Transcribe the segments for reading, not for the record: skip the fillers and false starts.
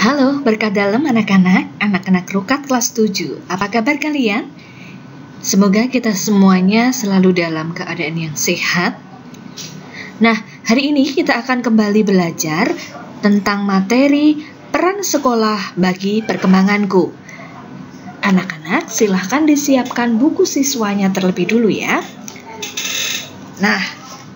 Halo, berkah dalam anak-anak Rukat kelas 7. Apa kabar kalian? Semoga kita semuanya selalu dalam keadaan yang sehat. Nah, hari ini kita akan kembali belajar tentang materi peran sekolah bagi perkembanganku. Anak-anak, silahkan disiapkan buku siswanya terlebih dulu ya. Nah,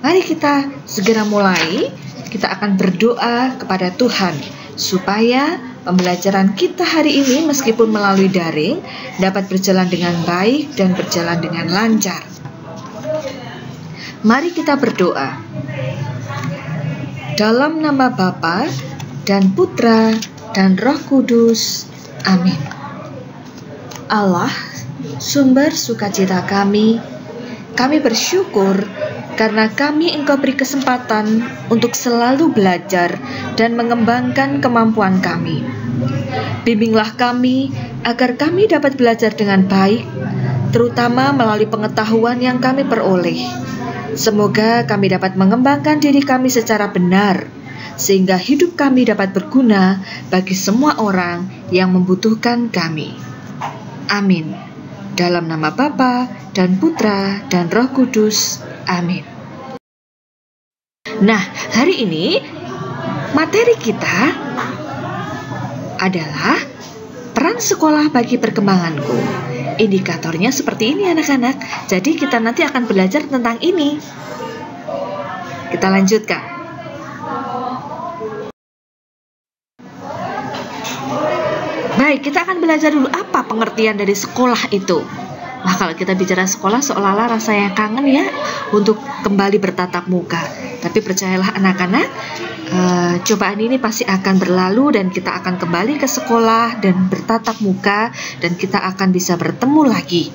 mari kita segera mulai. Kita akan berdoa kepada Tuhan supaya pembelajaran kita hari ini meskipun melalui daring dapat berjalan dengan baik dan berjalan dengan lancar. Mari kita berdoa. Dalam nama Bapa dan Putra dan Roh Kudus. Amin. Allah, sumber sukacita kami bersyukur karena Engkau beri kesempatan untuk selalu belajar dan mengembangkan kemampuan kami. Bimbinglah kami agar kami dapat belajar dengan baik, terutama melalui pengetahuan yang kami peroleh. Semoga kami dapat mengembangkan diri kami secara benar, sehingga hidup kami dapat berguna bagi semua orang yang membutuhkan kami. Amin. Dalam nama Bapa dan Putra dan Roh Kudus. Amin. Nah, hari ini materi kita adalah peran sekolah bagi perkembanganku. Indikatornya seperti ini anak-anak. Jadi kita nanti akan belajar tentang ini. Kita lanjutkan. Baik, kita akan belajar dulu apa pengertian dari sekolah itu. Nah, kalau kita bicara sekolah seolah-olah rasanya kangen ya untuk kembali bertatap muka. Tapi percayalah anak-anak, cobaan ini pasti akan berlalu dan kita akan kembali ke sekolah dan bertatap muka dan kita akan bisa bertemu lagi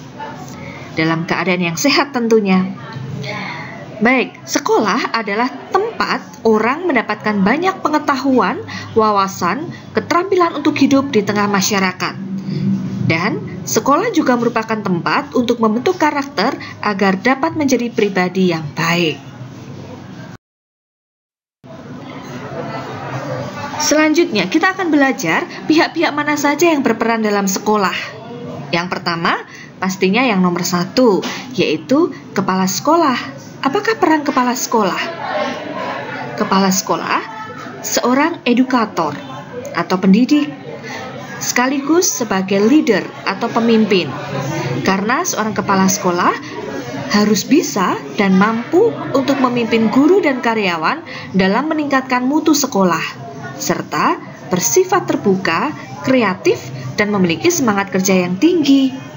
dalam keadaan yang sehat tentunya. Baik, sekolah adalah tempat orang mendapatkan banyak pengetahuan, wawasan, keterampilan untuk hidup di tengah masyarakat. Dan sekolah juga merupakan tempat untuk membentuk karakter agar dapat menjadi pribadi yang baik. Selanjutnya, kita akan belajar pihak-pihak mana saja yang berperan dalam sekolah. Yang pertama, pastinya yang nomor 1, yaitu kepala sekolah. Apakah peran kepala sekolah? Kepala sekolah, seorang edukator atau pendidik, sekaligus sebagai leader atau pemimpin. Karena seorang kepala sekolah harus bisa dan mampu untuk memimpin guru dan karyawan dalam meningkatkan mutu sekolah, serta bersifat terbuka, kreatif, dan memiliki semangat kerja yang tinggi.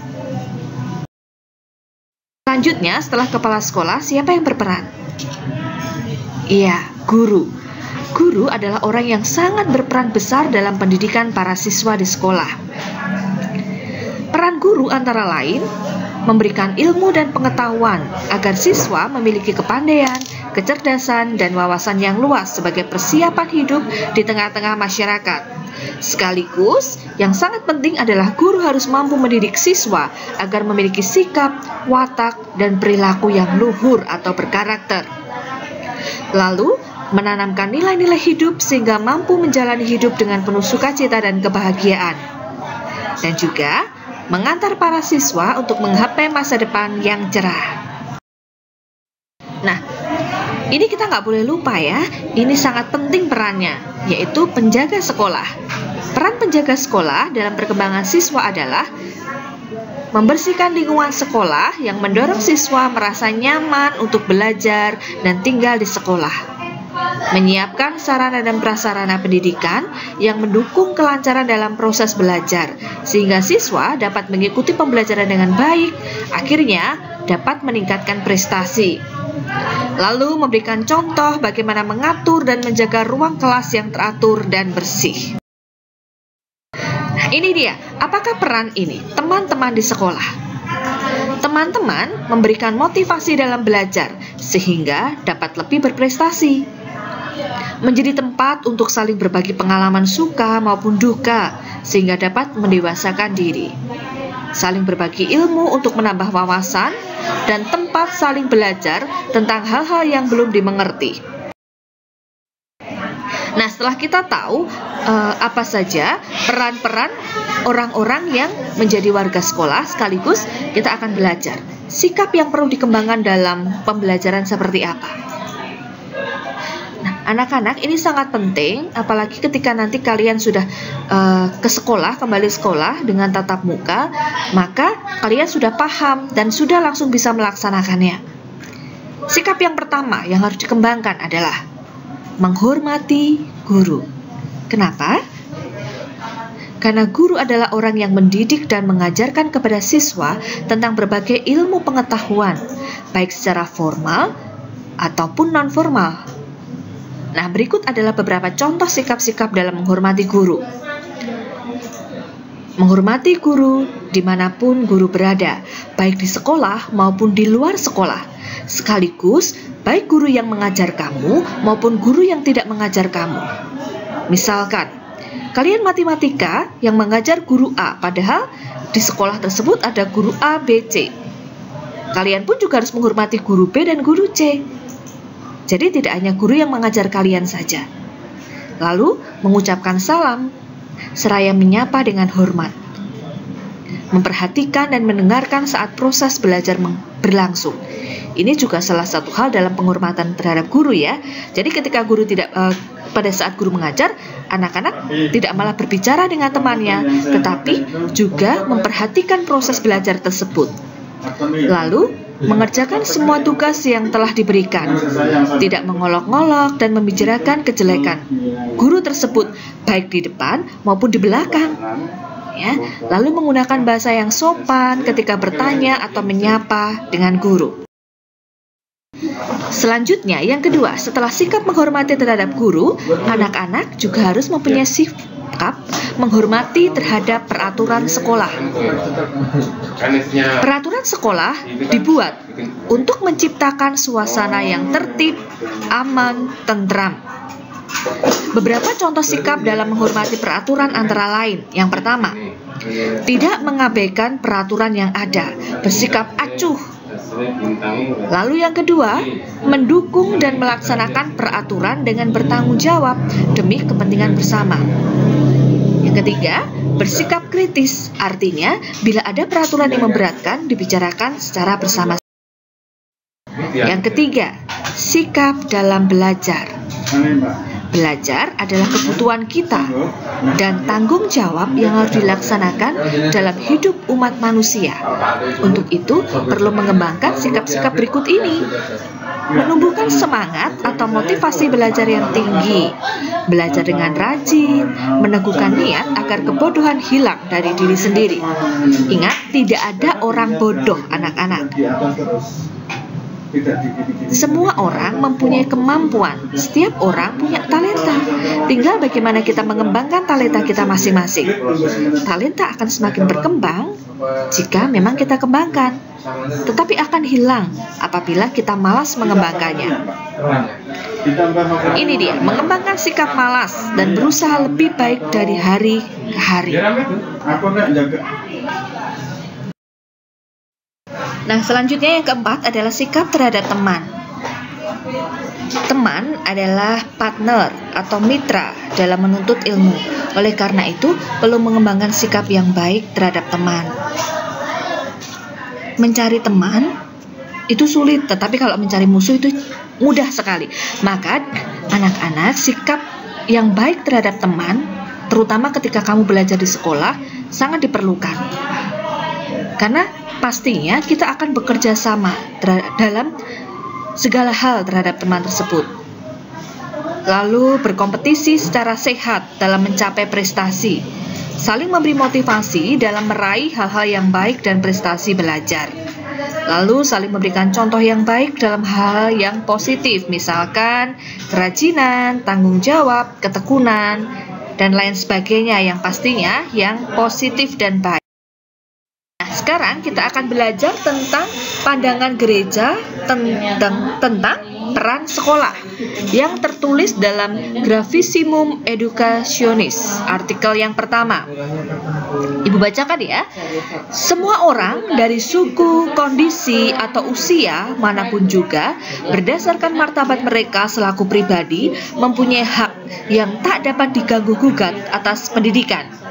Selanjutnya, setelah kepala sekolah, siapa yang berperan? Iya, guru. Guru adalah orang yang sangat berperan besar dalam pendidikan para siswa di sekolah. Peran guru antara lain memberikan ilmu dan pengetahuan agar siswa memiliki kepandaian, kecerdasan, dan wawasan yang luas sebagai persiapan hidup di tengah-tengah masyarakat. Sekaligus, yang sangat penting adalah guru harus mampu mendidik siswa agar memiliki sikap, watak, dan perilaku yang luhur atau berkarakter. Lalu, menanamkan nilai-nilai hidup sehingga mampu menjalani hidup dengan penuh sukacita dan kebahagiaan. Dan juga mengantar para siswa untuk menggapai masa depan yang cerah. Nah, ini kita nggak boleh lupa ya, ini sangat penting perannya, yaitu penjaga sekolah. Peran penjaga sekolah dalam perkembangan siswa adalah membersihkan lingkungan sekolah yang mendorong siswa merasa nyaman untuk belajar dan tinggal di sekolah. Menyiapkan sarana dan prasarana pendidikan yang mendukung kelancaran dalam proses belajar, sehingga siswa dapat mengikuti pembelajaran dengan baik, akhirnya dapat meningkatkan prestasi. Lalu memberikan contoh bagaimana mengatur dan menjaga ruang kelas yang teratur dan bersih. Nah, ini dia, apakah peran ini teman-teman di sekolah? Teman-teman memberikan motivasi dalam belajar, sehingga dapat lebih berprestasi. Menjadi tempat untuk saling berbagi pengalaman suka maupun duka, sehingga dapat mendewasakan diri. Saling berbagi ilmu untuk menambah wawasan, dan tempat saling belajar tentang hal-hal yang belum dimengerti. Nah, setelah kita tahu apa saja peran-peran orang-orang yang menjadi warga sekolah, sekaligus kita akan belajar sikap yang perlu dikembangkan dalam pembelajaran seperti apa. Nah, anak-anak, ini sangat penting, apalagi ketika nanti kalian sudah ke sekolah, kembali sekolah dengan tatap muka, maka kalian sudah paham dan sudah langsung bisa melaksanakannya. Sikap yang pertama yang harus dikembangkan adalah menghormati guru. Kenapa? Karena guru adalah orang yang mendidik dan mengajarkan kepada siswa tentang berbagai ilmu pengetahuan, baik secara formal ataupun non-formal. Nah, berikut adalah beberapa contoh sikap-sikap dalam menghormati guru. Menghormati guru dimanapun guru berada, baik di sekolah maupun di luar sekolah. Sekaligus, baik guru yang mengajar kamu maupun guru yang tidak mengajar kamu. Misalkan, kalian matematika yang mengajar guru A, padahal di sekolah tersebut ada guru A, B, C. Kalian pun juga harus menghormati guru B dan guru C. Jadi tidak hanya guru yang mengajar kalian saja. Lalu mengucapkan salam, seraya menyapa dengan hormat. Memperhatikan dan mendengarkan saat proses belajar berlangsung. Ini juga salah satu hal dalam penghormatan terhadap guru ya. Jadi ketika guru pada saat guru mengajar, anak-anak tidak malah berbicara dengan temannya, tetapi juga memperhatikan proses belajar tersebut. Lalu mengerjakan semua tugas yang telah diberikan, tidak mengolok-ngolok dan membicarakan kejelekan guru tersebut, baik di depan maupun di belakang. Ya, lalu menggunakan bahasa yang sopan ketika bertanya atau menyapa dengan guru. Selanjutnya, yang kedua, setelah sikap menghormati terhadap guru, anak-anak juga harus mempunyai sikap menghormati terhadap peraturan sekolah. Peraturan sekolah dibuat untuk menciptakan suasana yang tertib, aman, tentram. Beberapa contoh sikap dalam menghormati peraturan antara lain. Yang pertama, tidak mengabaikan peraturan yang ada, bersikap acuh. Lalu yang kedua, mendukung dan melaksanakan peraturan dengan bertanggung jawab demi kepentingan bersama. Yang ketiga, bersikap kritis, artinya bila ada peraturan yang memberatkan, dibicarakan secara bersama. Yang ketiga, sikap dalam belajar. Belajar adalah kebutuhan kita dan tanggung jawab yang harus dilaksanakan dalam hidup umat manusia. Untuk itu, perlu mengembangkan sikap-sikap berikut ini. Menumbuhkan semangat atau motivasi belajar yang tinggi, belajar dengan rajin, meneguhkan niat agar kebodohan hilang dari diri sendiri. Ingat, tidak ada orang bodoh, anak-anak. Semua orang mempunyai kemampuan. Setiap orang punya talenta. Tinggal bagaimana kita mengembangkan talenta kita masing-masing. Talenta akan semakin berkembang jika memang kita kembangkan, tetapi akan hilang apabila kita malas mengembangkannya. Ini dia, mengembangkan sikap malas dan berusaha lebih baik dari hari ke hari. Nah, selanjutnya yang keempat adalah sikap terhadap teman. Teman adalah partner atau mitra dalam menuntut ilmu. Oleh karena itu, perlu mengembangkan sikap yang baik terhadap teman. Mencari teman itu sulit, tetapi kalau mencari musuh itu mudah sekali. Maka, anak-anak, sikap yang baik terhadap teman, terutama ketika kamu belajar di sekolah, sangat diperlukan. Karena pastinya kita akan bekerja sama dalam segala hal terhadap teman tersebut. Lalu berkompetisi secara sehat dalam mencapai prestasi. Saling memberi motivasi dalam meraih hal-hal yang baik dan prestasi belajar. Lalu saling memberikan contoh yang baik dalam hal yang positif, misalkan kerajinan, tanggung jawab, ketekunan, dan lain sebagainya yang pastinya yang positif dan baik. Sekarang kita akan belajar tentang pandangan gereja tentang peran sekolah yang tertulis dalam Gravissimum Educationis, artikel yang pertama. Ibu bacakan ya. Semua orang dari suku, kondisi, atau usia manapun juga, berdasarkan martabat mereka selaku pribadi, mempunyai hak yang tak dapat diganggu-gugat atas pendidikan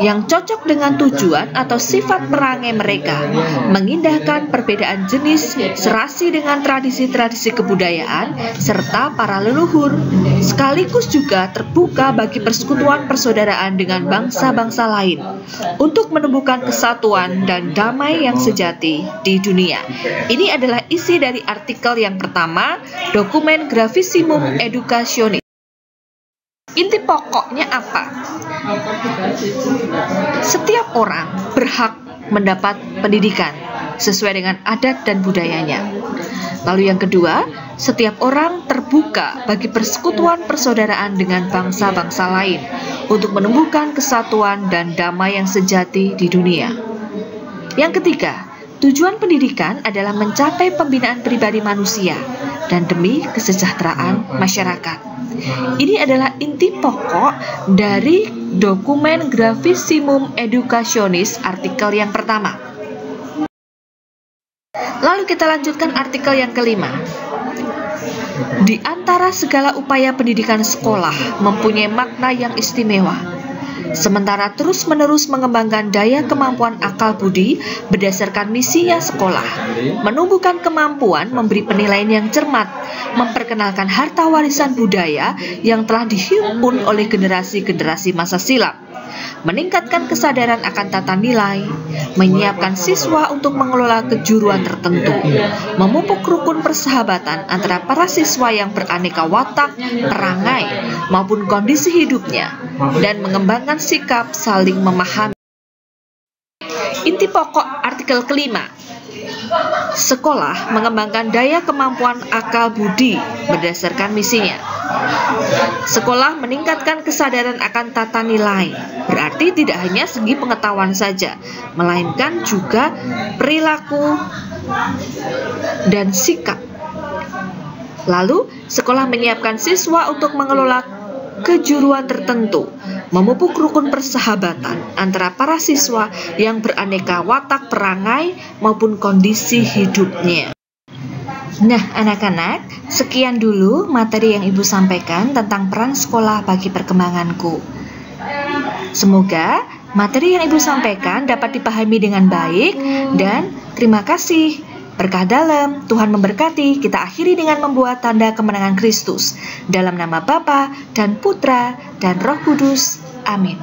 yang cocok dengan tujuan atau sifat perangai mereka, mengindahkan perbedaan jenis serasi dengan tradisi-tradisi kebudayaan serta para leluhur, sekaligus juga terbuka bagi persekutuan persaudaraan dengan bangsa-bangsa lain untuk menumbuhkan kesatuan dan damai yang sejati di dunia. Ini adalah isi dari artikel yang pertama, dokumen Gravissimum Educationis. Inti pokoknya apa? Setiap orang berhak mendapat pendidikan sesuai dengan adat dan budayanya. Lalu yang kedua, setiap orang terbuka bagi persekutuan persaudaraan dengan bangsa-bangsa lain untuk menumbuhkan kesatuan dan damai yang sejati di dunia. Yang ketiga, tujuan pendidikan adalah mencapai pembinaan pribadi manusia dan demi kesejahteraan masyarakat. Ini adalah inti pokok dari dokumen Gravissimum Educationis, artikel yang pertama. Lalu kita lanjutkan artikel yang kelima. Di antara segala upaya pendidikan sekolah mempunyai makna yang istimewa. Sementara terus-menerus mengembangkan daya kemampuan akal budi berdasarkan misinya sekolah, menumbuhkan kemampuan memberi penilaian yang cermat, memperkenalkan harta warisan budaya yang telah dihimpun oleh generasi-generasi masa silam, meningkatkan kesadaran akan tata nilai, menyiapkan siswa untuk mengelola kejuruan tertentu, memupuk rukun persahabatan antara para siswa yang beraneka watak, perangai, maupun kondisi hidupnya, dan mengembangkan sikap saling memahami. Inti pokok artikel kelima. Sekolah mengembangkan daya kemampuan akal budi berdasarkan misinya. Sekolah meningkatkan kesadaran akan tata nilai, berarti tidak hanya segi pengetahuan saja, melainkan juga perilaku dan sikap. Lalu, sekolah menyiapkan siswa untuk mengelola kejuruan tertentu, memupuk rukun persahabatan antara para siswa yang beraneka watak perangai maupun kondisi hidupnya. Nah, anak-anak, sekian dulu materi yang Ibu sampaikan tentang peran sekolah bagi perkembanganku. Semoga materi yang Ibu sampaikan dapat dipahami dengan baik dan terima kasih. Berkah dalam, Tuhan memberkati. Kita akhiri dengan membuat tanda kemenangan Kristus. Dalam nama Bapa dan Putra dan Roh Kudus. Amin.